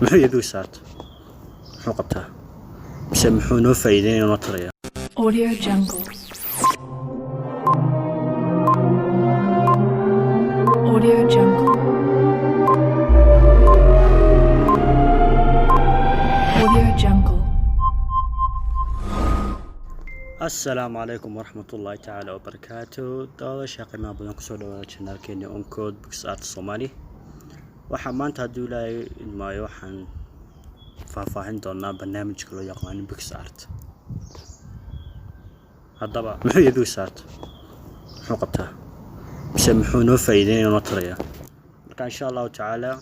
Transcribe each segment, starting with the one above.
muxuu yahay Pixart muxuu qabtaa mise muxuu noo faa'iideynaya noo taraya Audio Jungle. Audio Jungle. Audio Jungle. السلام عليكم ورحمة الله تعالى وبركاته. دادا شاقي ما بدنا كسر دواء channel كيني أنكود بيكسارت الصومالي. وحمانت هدو لاي ما يوحن فاهمين دونا برنامج كله يقان بيكسارت. هذا بقى محو يبي بيكسارت محو قبتها بس محو نو فايدين ونطرية. إن شاء الله تعالى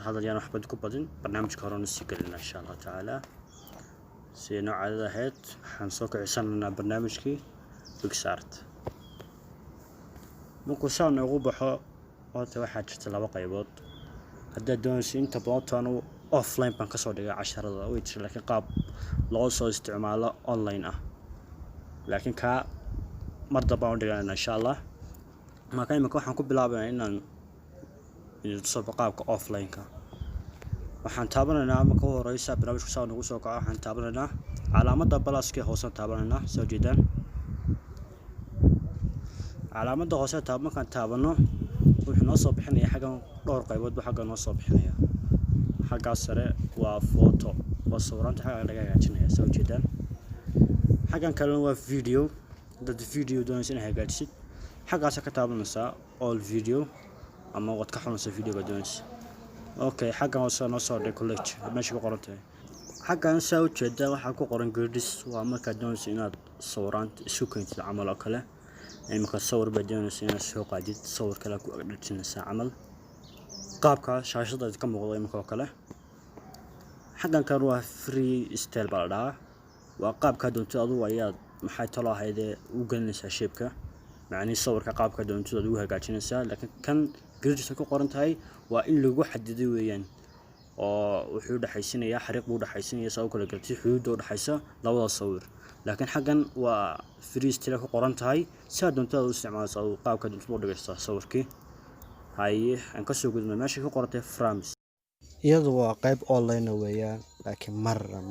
هذا اللي أنا حبيت بدين برنامج كورونا السجل إن شاء الله تعالى. سينو عادة هيت حنسوق عشان برنامجكي بيكسارت ممكن سان نقول بحا وقت واحد شت لبا قيبود هدا دونس انت بوتانو اوفلاين بان كسو دغا 10 ويت لكن قاب لو سو استعماله اونلاين لكن كا مردبا ودغان ان شاء الله ما كان مكو waxaan ku bilaabay inaan soo qaabka offline ka waxaan taabanaynaa marka horeysa barnaamijku soo nagu soo kaco waxaan taabanaynaa calaamada pluska hoose taabanaynaa soo jeedaan calaamada hoose markaan taabano wuxuu noo soo bixinayaa xagan dhowr qaybood waxa noo soo bixinaya xaga sare waa photo oo sawiranta xaga laga hagaajinayo soo jeedaan xagan kale waa video dad video doonaysa in hagaajisid xagaas ka taabanaysaa all video ama wad ka xunaysa videoga doonaysa okay xagan hoose noo soo dhig college meesha ku qoran tahay xagan soo jeeda waxa ku qoran gradis waa marka doonaysa inaad sawiranta isku keentid amal oo kale imika sawir badiyayna inaad soo qaadid sawir kale ku dhajinaysa amal qaabka shaashada ka muuqdo imika kale xagan kan waa free style balada waa qaabka doonto adigu ayaad maxay talo ahaydee u galinaysaa shape-ka macni sawirka qaabka doonto adigu hagaajinaysaa laakiin kan gradis ku qoran tahay waa in lagu xadiday weeyaan oo wuxuu dhaxaysiinayaa xariiq buu dhaxaysiinayaa soo kala galtay xuduud u dhaxaysa labada sawir laakiin xagan waa free style ku qoran tahay si doonto u isticmaalso qaabka doonto u dhigaysta sawirkii haye aan ka soo gudbino meesha ku qorantay frames iyadu waa qayb online weeyaan laakiin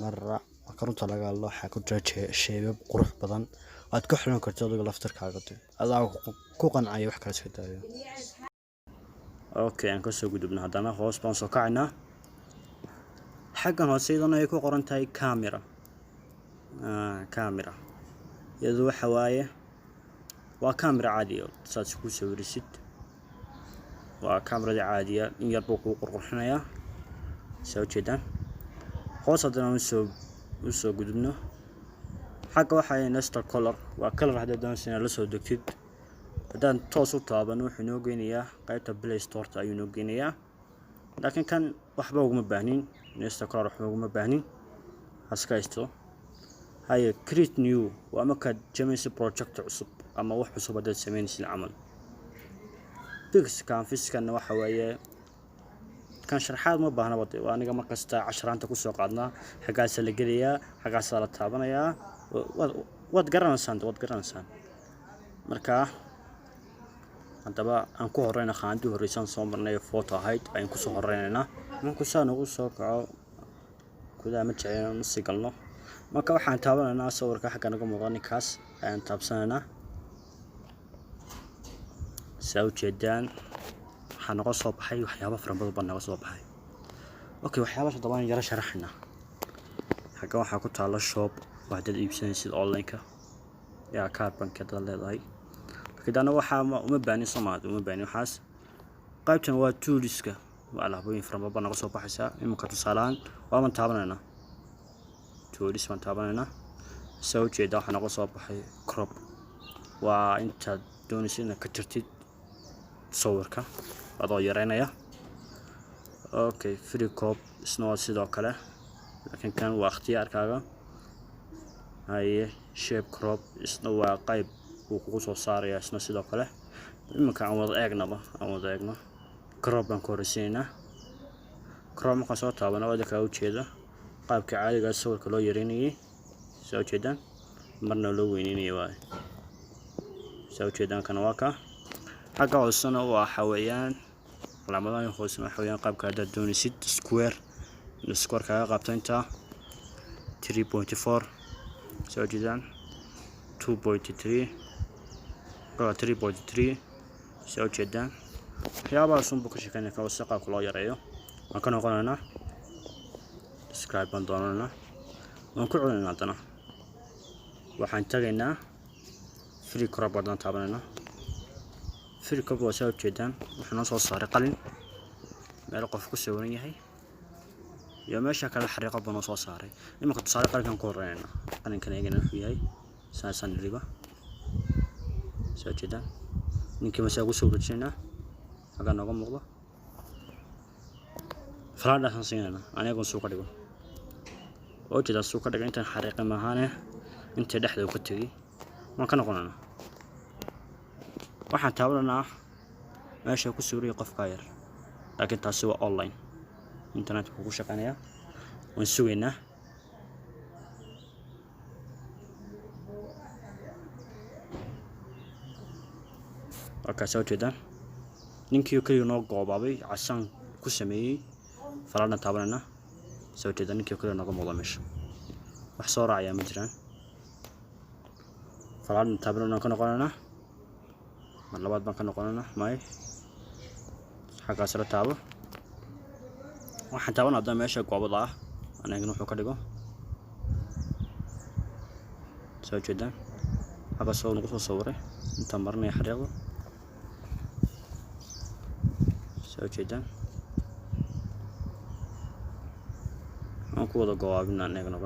marra karunta laga loo xaq ku jajay sheebab qurux badan aad ku xiran karto adiga laftarkaaga adaa ku qancay wax kale iska daayo okay aan ka soo gudubno hadana hoos baan soo kacnaa xagan hooseydana ay ku qoran tahay camera camera iyadu waxa waaye waa camera caadi ah saad ku sawirisid waa camera caadi ah in yar buu ku qurxinayaa soo jeedaan hoos hadana u soo gudubno xaga waxa ay master color waa color hada doonaysa la soo degtid hadaan toos u taabano wuxuu noo geynayaa qaybta Play Store ayuu noo geynayaa laakiin kan waxba uguma baahnin master color waxba uguma baahnin askaysto haye create new waa marka Gemini project cusub ama wax cusub hada sameynaysid amal Pix canvas-kan waxa weeye kan sharaxaad ma baahna waa aniga markasta 10 ku soo qaadnaa xagaas la geliyaa xagaas la taabanayaa wad garanaysan marka hadaba aan ku horeyna qaandu horeysan soo marnay photo height aan ku soo horeynaa marka saan ugu soo kaco kuda ma jeclaan si galno marka waxaan taabanaynaa sawirka xagga naga muuqan kaas aan taabsanaynaa soo jeedaan waxaan uga soo baxay waxyaabo fara badan naga soo baxay okay waxyaabaha dabaan yara sharaxna xagga waxa ku taalo shop waxaad iibsanaysid online-ka yaa carbon-ka dad leedahay kadana waxa uma baahnin Soomaali uma baahnin waxaas qaybtan waa toolska waa lahayn fara badan naga soo baxaysa imka tusaalaan waa man taabanayna tools man taabanayna soo jeeda waxa naga soo baxay crop waa inta doonaysid inaad ka tirtid sawirka adoo yareynaya okay free crop isna sidoo kale laakiin kan waa ikhtiyaarkaaga haye shape crop isna waa qayb uu ku soo saaraya isna sidoo kale imika aan wada eegno crop baan ku horeysiinaa crop marka soo taabana wada ka u jeeda qaabka caadiga sawirka loo yareynayay soo jeedaan marna loo weyninayo waa soo jeedaan kan waa ka xagga hoosena waa xawayaan calaamadaha hoosena waxa weeyaan qaabka hada doonaysid square square kaga qaabto inta 3.4 soo jeedaan 2.3 3.3 soo jeedaan waxyaabaha sunbu ka shaqeynaya ka wasaqa loo yareeyo waan ka noqonaynaa describe baan doonaynaa waan ku celinaynaa haddana waxaan tagaynaa free crop baan taabanaynaa free crop waa soo jeedaan waxaan soo saaray qalin meel qof ku sawiran yahay iyo meesha kale xariiqo baan soo saaray imanka tusaale qalinkan ku horeynaa qalinkan eegana wuxuu yahay saasan riba soo jeedaan ninkii ma soo wareejinaa aga nooga muuqdo falaadha sansiina aniga suuqa dhigo oo jeeda suuqa dhiga intaan xariiqo maahane inta dhexda uu ka tagay waan ka noqonaa waxaan taabanaa meesha ku suuriyo qofka yar laakiin taasi waa online internet ku shaqeynaya waan sugeynaa soo jeedaan ninkii kaliya noo goobaabay casaan ku sameeyay falaadha taabanana soo jeedaan ninkii kaliya nooga muuqdo meesha wax soo raacaya ma jiraan falaadha taabanana ka noqonana mar labaad baan ka noqonana may xaggaas la taabo waxaan taabanaa hadda meesha goobada ah anagana wuxuu ka dhigo soo jeedaan xagga soo nagu soo sawiray inta marnay xariiqdo soo jeedaan aan ku wada go'aabina anagana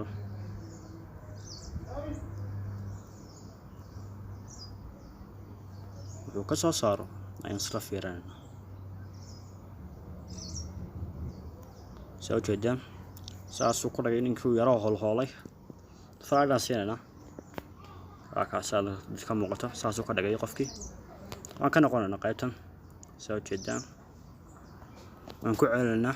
wuxuu ka soo saaro ayaan isla fiirinayna soo jeedaan saasuu ku dhagay ninkii yaroo holhoolay falaadhaan siinayna kaasaa ka muuqato saasuu ka dhagay qofkii waan ka noqonayna qaybtan soo jeedaan waan ku celinaynaa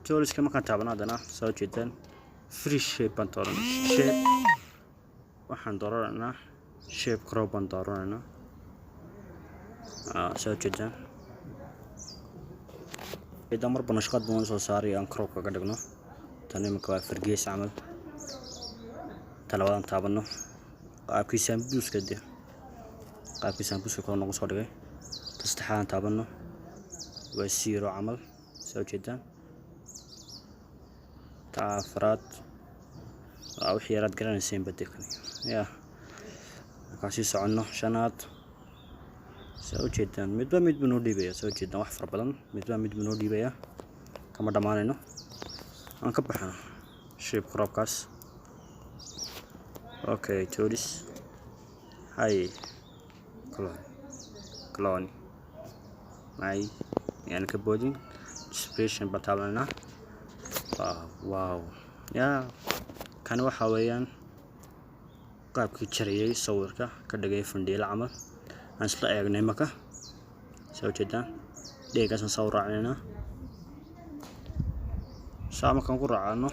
tooliska markaan taabana haddana soo jeedaan free shape baan dooranaa shape waxaan dooranaynaa shape crop baan dooranaynaa soo jeedaan idan marba nashqad baan soo saaray aan crop kaga dhigno tan imika waa fargees camal talabadan taabano qaabkii sambuuska de qaabkii sambuuska kor nagu soo dhigay saddexaan taabano waa zero camal soo jeedaan afraad wixii yaraad garanayseen badekan yaa markaasi soconno shanaad soo jeedaan midba mid buu noo dhiibaya soo jeedaan wax fara badan midba mid buu noo dhiibaya kama dhamaanayno aan ka baxno shape cropkaas okay tolis hay clone may yani ka boodin dispersion bataabanaa wow yaa kan waxa weeyaan qaabkii jarayay sawirka ka dhigay fundhiila camal aan isla eegnay maka soo jeedaan dheegaasaan soo raacnayna saa markaan ku raacano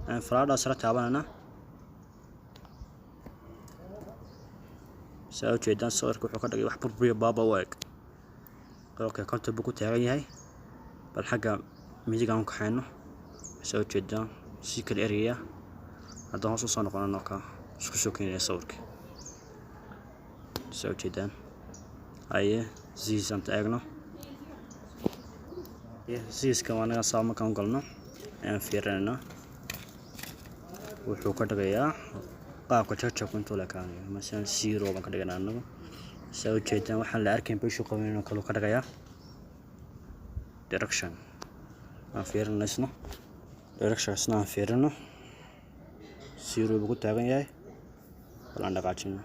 aan falaadhaas la taabanayna soo jeedaan sawirka wuxuu ka dhigay wax burburiya baaba u eg okay konta buu ku taagan yahay bal xagga midig aan ka hayno soo jeedaan si kale area haddaan hoos u soo noqonano ka isku soo keenaya sawirka soo jeedaan aye ziisaan taagno ziiska waanaga saa markaan galno aan fiirinayna wuxuu ka dhigayaa qaabka jajabka intuu la kaanayo masalan zero baan ka dhiganaa anagu soo jeedaan waxaan la arkayn bishu qabanayno kaloo ka dhigayaa direction aan fiirinaysno directionsna aan fiirino zero buu ku taagan yahay balan dhaqaajino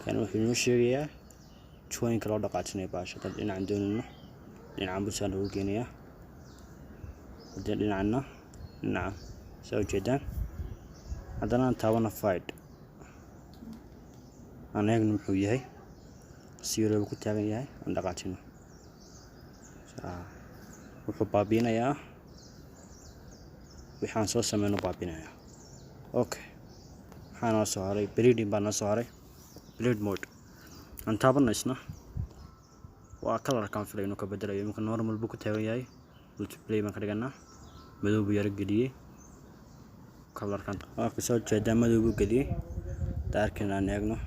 kan wuxuu inoo sheegayaa joinka loo dhaqaajinayo baasha dad dhinacan doonayno dhinacan busaan lagu geenayaa hadii dhinacna dhinacan soo jeedaan haddana aan taabana fide aan eegno muxuu yahay zero buu ku taagan yahay aan dhaqaajino wuxuu baabiinayaa waxaan soo sameeyno baabinayaa okay waxaan soo haray bleeding baan soo haray bleed mode aan taabanaysna waa colorkan filay inuu ka bedelayo marka normal buu ku taagan yahay display baan ka dhiganaa madow buu yara geliyay colorkan waa ku soo jeedaa madow buu geliyay darkina aan eegno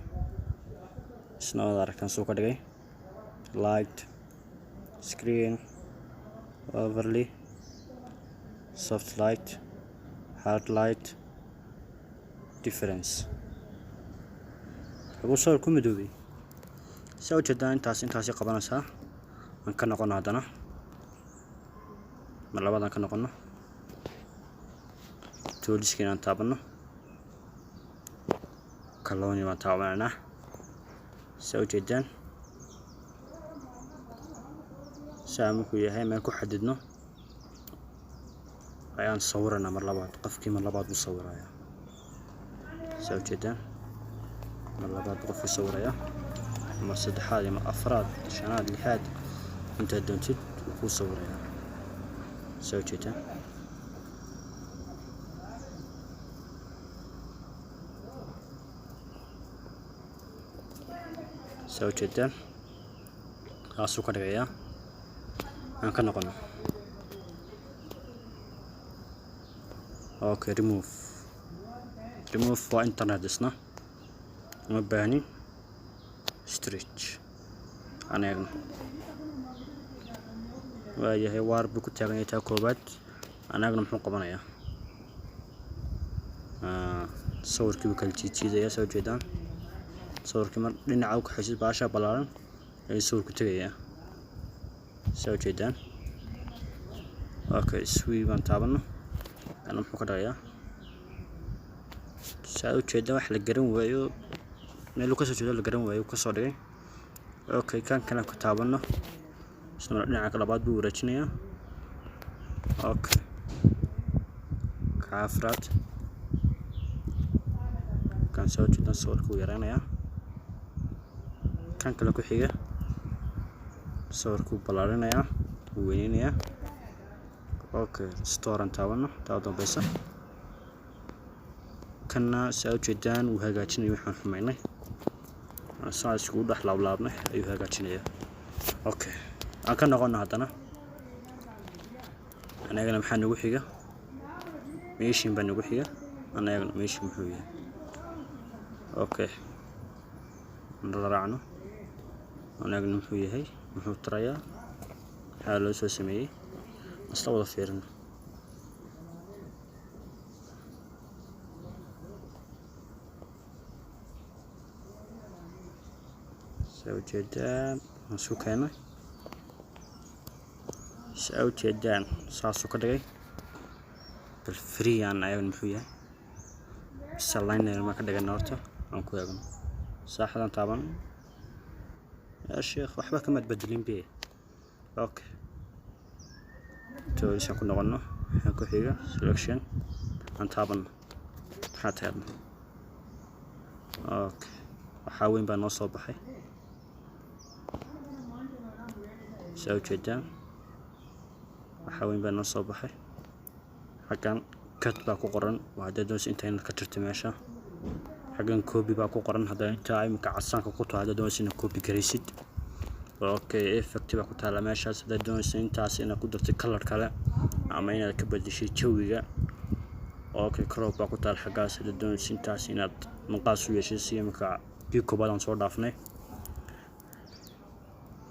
isna wada aragtaan soo ka dhigay light screen overlay soft light hard light difference ugu soo ku midoobay soo jeedaa intaas qabanaysaa aan ka noqono hadana mar labaad aan ka noqono tooliskina aan taabano kaloni waan taabanaa soo jeedaan saamku yahay ma ku xadidno ayaan sawirana mar labaad qofkii mar labaad u sawiraya soo jeedaan mar labaad qofkii sawiraya ama saddexaad ama afraad shanaad lixaad inta doontid ku sawiraya soo jeedaan soo jeedaan taasuu ka dhigayaa aan ka noqono okay remove waa internet isna uma baahni stretch aan eegno waayahay waar buu ku taagan yahay taa koobaad aan eegno muxuu qabanayaa sawirkii buu kala jiijiidaya soo jeedaan sawirkii mar dhinaca u kaxaysid baasha balaaran ay sawirku tagayaa soo jeedaan okay sweep baan taabano ana muxuu ka dhigayaa soo jeedaan wax la garan waayo meel uu ka soo jeedo la garan waayo ka soo dhigay okay kan kale ku taabano isna dhinaca labaad buu wareejinayaa okay kaafraad kan soo jeedaan sawirku yaraanaya kan kale ku xiga sawirku balaarinaya uu weyneenaya okay store aan taabano taa dambaysa kana soo jeedaan uu hagaajinayo waxaan xumaynay saas isku dhax laablaabnay ayuu hagaajinaya okay aan ka noqono hadana anagana maxaa nagu xiga meeshin baan nagu xiga anagana meeshin muxuu yahay okay la raacno anagana muxuu yahay muxuu tarayaa waxaa loo soo sameeyay isla wada fiirino soo jeedaan soo keenay soo jeedaan saasuu ka dhigay bal free aan ayaan muxuu yahay salayna ma ka dhigan horta aan ku eegno saaxadan taaban يا شيخ waxba kama beddelin bee okay toolisa ku noqono waxa ku xiga selection aan taaban xataan okay waxa weyn baa noo soo baxay soo jeedaan waxa weyn baa noo soo baxay xagan cut baa ku qoran waa dadoos inta ka tirtay meesha xagan copy baa ku qoran hadda inta ay marka casaanka ku tahay dadoos in copy gareysid okay effect baa ku taala meeshaas dadoos intaas in ku dartay color kale ama inaad ka bedeshay jawiga okay crop baa ku taal xagaas dadoos intaas inaad maqaas u yeeshay si marka pico badan soo dhaafnay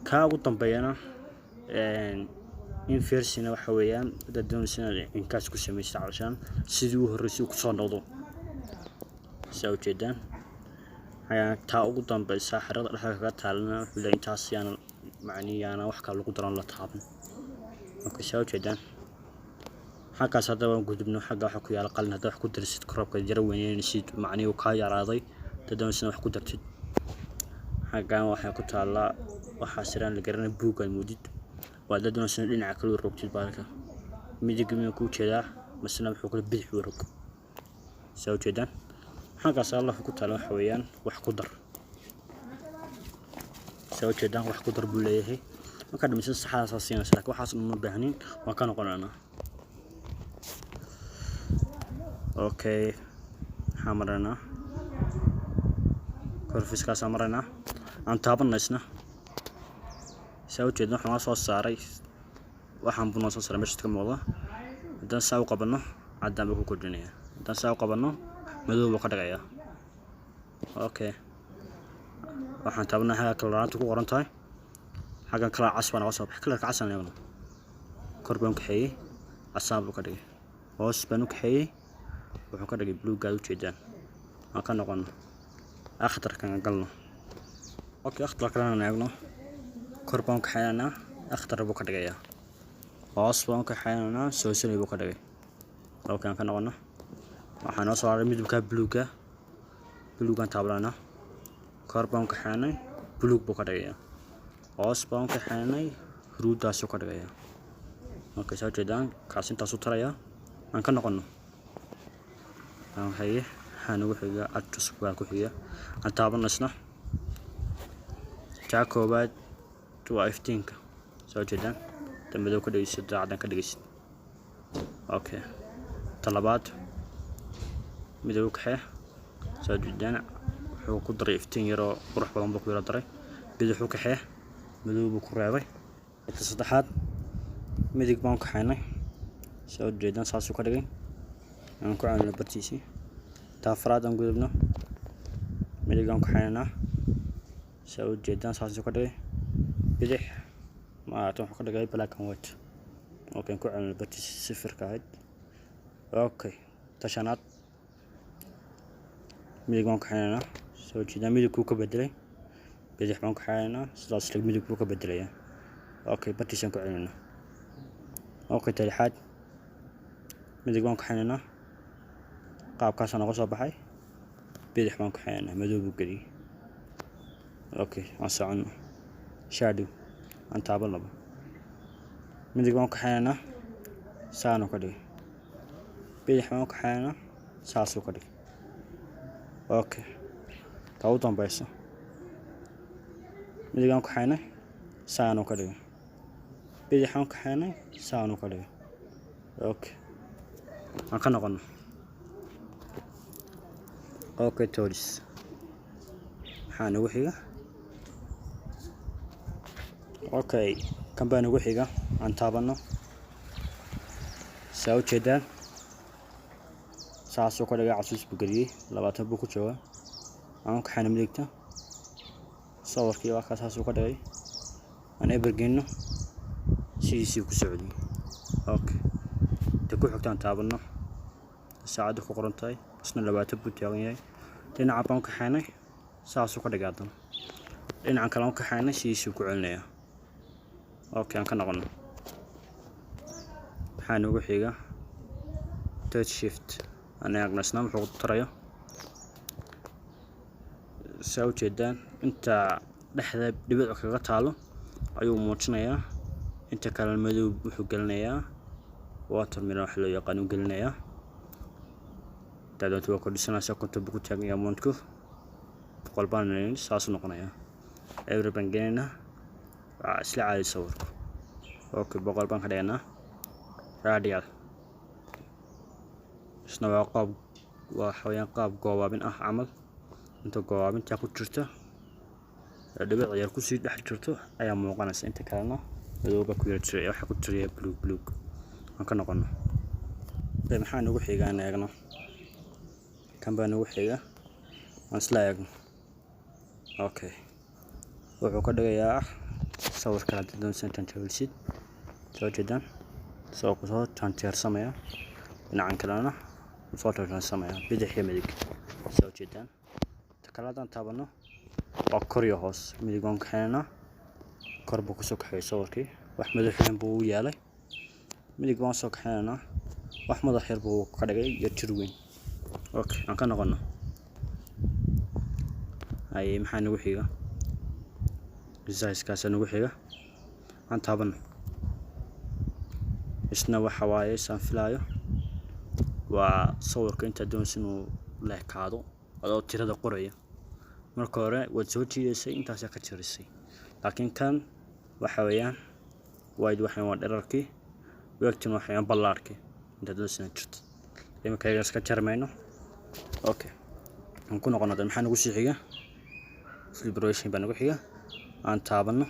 ka ugu dambeeyana in versina waxa weeyaan dadoos in kaas ku sameeyay calashan sidii uu horeysay ku soo noqdo soo jeedaan ayaa taa ugu dambaysa xirada dhaxalka ka taalna wixii intaas yaan macniyaana wax kale lagu daran la taaban okay soo jeedaan xaqaas hadda waan gudubno xaga waxa ku yaala qalin hadda wax ku darsid koobka jara weyneenaysid macniyo ka yaraaday dadoonsina wax ku dartid xagaan waxa ku taala waxa siraan la garanay buugal mudid waa dadoonsina dhinaca kale rogtid baalka midigna ku jeedaa masna wuxuu kala bidix u rog soo jeedaan xaqaas Allah ku taala waxa weeyaan wax ku dar soo jeedaan wax ku dar buu leeyahay marka dhimashada saxda asaasiina laakiin waxaas uma baahnin waa ka noqonana okay hamarana korfiska samarana aan taabanna isna saa ujeedna waxaan soo saaray waxaan buu noo soo saaray meesha ka muuqda haddaan saa u qabanno caddaan buu ku kordhinaya haddaan saa u qabanno madow buu ka dhigayaa okay waxaan taabanaa xagga kalaraanta ku qoran tahay xaggan kala cas baa naga soo baxay kalarka casan eegno kor baan u kaxeeyey casaan buu ka dhigay hoos baan u kaxeeyey wuxuu ka dhigay buluuggaad ujeedaan aan ka noqono akhtarkan galno okay akhtarkan eegno kor baan u kaxeeynaa akhtar buu ka dhigayaa hoos baan u kaxeeynaa soosanay buu ka dhigay okay aan ka noqono waxaan noo soo haray midabka buluugaan taabanaa kor baan u kaxeynay buluug buu ka dhigayaa hoos baan u kaxeynay huruuddaasuu ka dhigayaa okay soo jeedaan kaas intaasuu tarayaa aan ka noqono haye waxaa nagu xiga actus baa ku xiga aan taabano isna jaa koowaad waa iftiinka soo jeedaan madow ka dhigaysid cadaan ka dhigaysid okay talabaad madow kaxee soo jeedaan wuxuu ku daray iftiin yaroo qurux badan buu ku yara daray bidixu kaxee madow buu ku reebay inta saddexaad midig baan kaxaynay soo jeedaan saasuu ka dhigay aan ku caawino bartiisii taafaraad aan gudubno midig aan kaxaynaa soo jeedaan saasuu ka dhigay bidix wuxuu ka dhigay black and white okay ku caawino bartiisii sifirka ahayd okay tashanaad midig baan kaxaynaa soo jeedaan midibkuu ka bedelay bidix baan kaxaynaa sidaas lag midib buu ka bedelayaa okay bartiisaan ku caawino okay talixaad midig baan kaxaynaa qaabkaasaan noga soo baxay bidix baan kaxaynaa madow buu geliyay okay aan socono shadow aan taaban laba midig baan kaxaynaa saanuu ka dhigay bidix baan kaxaynaa saasuu ka dhigay okay taa u dambaysa midig baan kaxaynay saanuu ka dhigay bidix baan kaxaynay saanuu ka dhigay okay aan ka noqono okay toris waxaa nagu xiga okay kan baa nagu xiga aan taabano saa ujeedaan saasuu ka dhigay casuus buu geliyey 20 buu ku joogaa aan kaxayna midigta sawirkii waa kaa saasuu ka dhigay aan ebergeyno sidiisii ku socday okay inta ku xigtaan taabano saacadu ku qoran tahay isna 20 buu taagan yahay dhinaca baan kaxaynay saasuu ka dhigay haddana dhinacan kale aan kaxaynay sidiisii ku celinayaa okay aan ka noqono waxaa nagu xiga third shift aan eegno isna wuxuu tarayo saa ujeedaan inta dhexda dhibic kaga taalo ayuu muujinayaa inta kale madow wuxuu gelinayaa watermelon wax loo yaqaan uu gelinayaa dadweynaha waa kordhisanaysa konton buu ku taagan yahay montku boqol baan saas noqonayaa every bangeena waa isla caadi sawirku okay boqol baan ka dhiganaa radial isna waa xawayaan qaab goobaabin ah camal inta goobaabinta ku jirta dhibic yar ku sii dhex jirto ayaa muuqanaysa inta kalena madowga ku yar jiray waxa ku jiray buluug aan ka noqono maxaa nagu xiga aan eegno kan baa nagu xiga aan isla eegno okay wuxuu ka dhigayaa sawir kala duwan sentan chelsea soo jeedaan soo ku soo tanteer sameeya dhinacan kalena soo tanteer sameeya bidix iyo midig soo jeedaan takaladan taabano waa kor iyo hoos midig aan kaxeynaa kor buu ku soo kaxay sawirkii wax madaxeen buu u yaalay midig baan soo kaxeynaa wax madax yar buu ka dhigay iyo jir weyn okay aan ka noqono ay maxaa nagu xiga design-kaas nagu xiga aan taabano isna waxa waaye saan filaayo waa sawirka inta doonaysa inuu leekaado adoo tirada qoraya marka hore waad soo jiidaysay intaas ka jirisay laakiin kan waxa weeyaan wide waxaan waa dherarkii weegtin waxaan ballaarkii inta doonaysa jirto iminka ayaga iska jarmayno okay aan ku noqono maxaa nagu sii xiga celebration baa nagu xiga aan taabano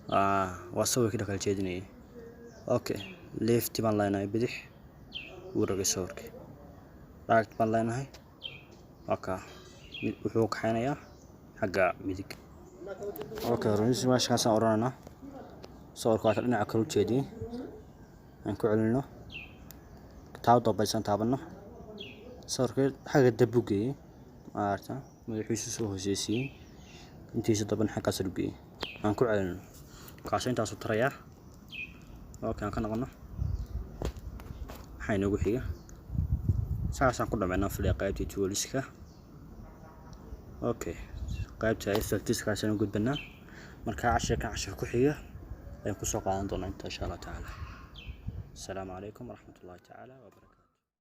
waa sawirkii la kala jeedinayay. Okay, left baan leenahay bidix wuu rogay sawirkii, right baan leenahay wuxuu kaxaynayaa xagga midig. Okay, runtii meeshaasaan oranayna sawirka waa dhinaca kala jeediyay aan ku celino taabto baysan taabano sawirka xagga dab u geeyay maarta madaxiisu soo hooseeyay intiisa daban xagga soo geeyay aan ku celino kaas intaas u taraya. Okay, aan ka noqono waxay nagu xiga saasaan ku dhameynaa filay qaybtii tooliska. Okay, qaybta effectiskaas aan gudbinaa marka cashir ku xiga ayaan ku soo qaadan doonaa insha Allah taala. Assalamu alaykum warahmatullahi taala wabarakatuh.